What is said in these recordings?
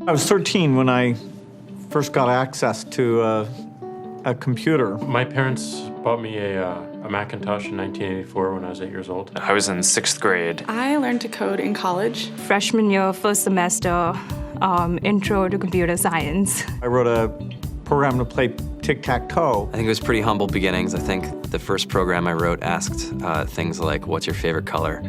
I was 13 when I first got access to a computer. My parents bought me a Macintosh in 1984 when I was 8 years old. I was in 6th grade. I learned to code in college. Freshman year, first semester, intro to computer science. I wrote a program to play tic-tac-toe. I think it was pretty humble beginnings. I think the first program I wrote asked things like, what's your favorite color?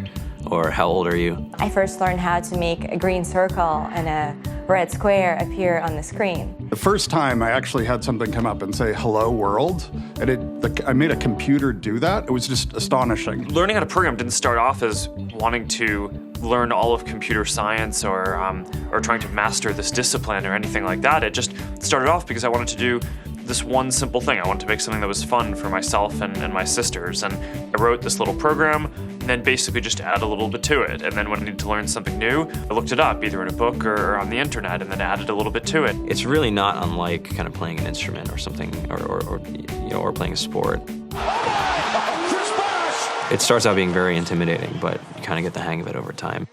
Or how old are you? I first learned how to make a green circle and a red square appear on the screen. The first time I actually had something come up and say, hello world, and I made a computer do that. It was just astonishing. Learning how to program didn't start off as wanting to learn all of computer science or trying to master this discipline or anything like that. It just started off because I wanted to do this one simple thing. I wanted to make something that was fun for myself and my sisters. And I wrote this little program and then basically just add a little bit to it. And then when I needed to learn something new, I looked it up either in a book or on the internet and then added a little bit to it. It's really not unlike kind of playing an instrument or something, or playing a sport. It starts out being very intimidating, but you kind of get the hang of it over time.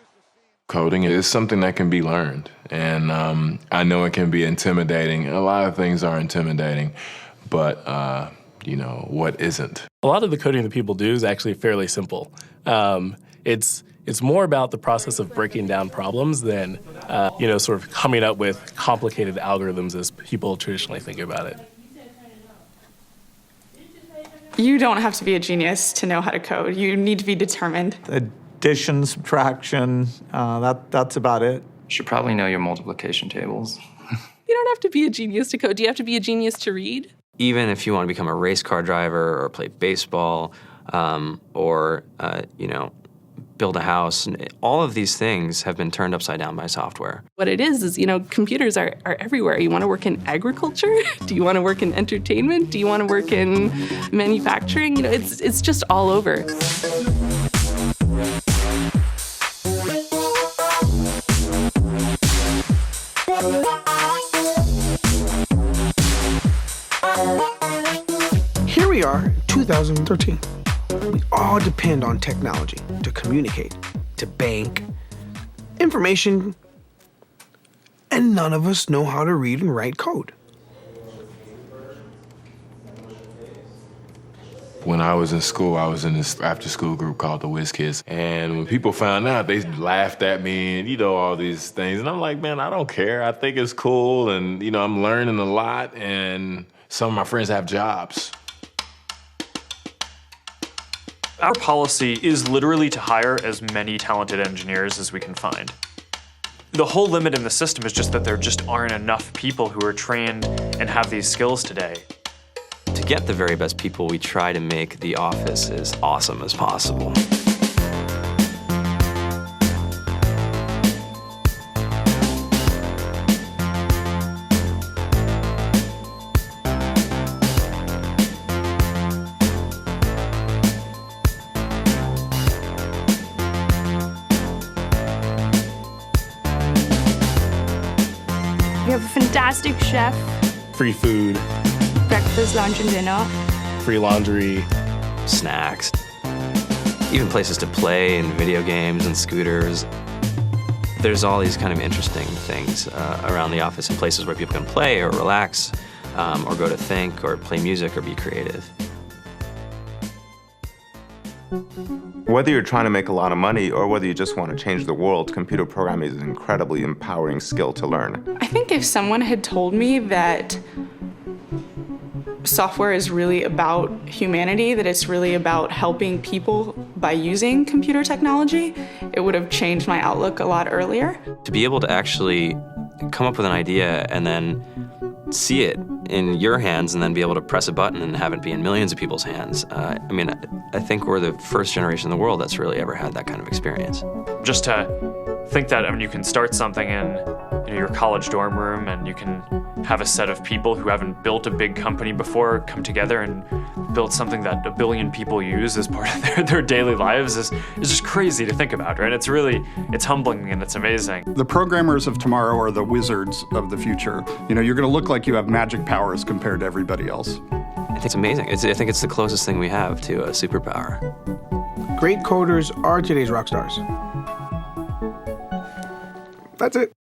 Coding is something that can be learned, and I know it can be intimidating. A lot of things are intimidating, but what isn't? A lot of the coding that people do is actually fairly simple. It's more about the process of breaking down problems than sort of coming up with complicated algorithms as people traditionally think about it. You don't have to be a genius to know how to code. You need to be determined. Addition, subtraction, that's about it. You should probably know your multiplication tables. You don't have to be a genius to code. Do you have to be a genius to read? Even if you want to become a race car driver or play baseball or build a house, all of these things have been turned upside down by software. What it is, computers are everywhere. You want to work in agriculture? Do you want to work in entertainment? Do you want to work in manufacturing? It's just all over. Here we are, 2013. We all depend on technology to communicate, to bank, information, and none of us know how to read and write code. When I was in school, I was in this after-school group called the Whiz Kids. And when people found out, they laughed at me and, all these things. And I'm like, man, I don't care. I think it's cool. And, I'm learning a lot. And some of my friends have jobs. Our policy is literally to hire as many talented engineers as we can find. The whole limit in the system is just that there just aren't enough people who are trained and have these skills today. To get the very best people, we try to make the office as awesome as possible. We have a fantastic chef, Free food, breakfast, lunch, and dinner. free laundry, snacks, even places to play and video games and scooters. There's all these kind of interesting things around the office and places where people can play or relax or go to think or play music or be creative. Whether you're trying to make a lot of money or whether you just want to change the world, computer programming is an incredibly empowering skill to learn. I think if someone had told me that software is really about humanity, that it's really about helping people by using computer technology, it would have changed my outlook a lot earlier. To be able to actually come up with an idea and then see it in your hands and then be able to press a button and have it be in millions of people's hands. I think we're the first generation in the world that's really ever had that kind of experience. Just to think that you can start something in your college dorm room and you can have a set of people who haven't built a big company before come together and build something that 1 billion people use as part of their daily lives is just crazy to think about, right? It's humbling and it's amazing. The programmers of tomorrow are the wizards of the future. You're going to look like you have magic powers compared to everybody else. I think it's amazing. I think it's the closest thing we have to a superpower. Great coders are today's rock stars. That's it.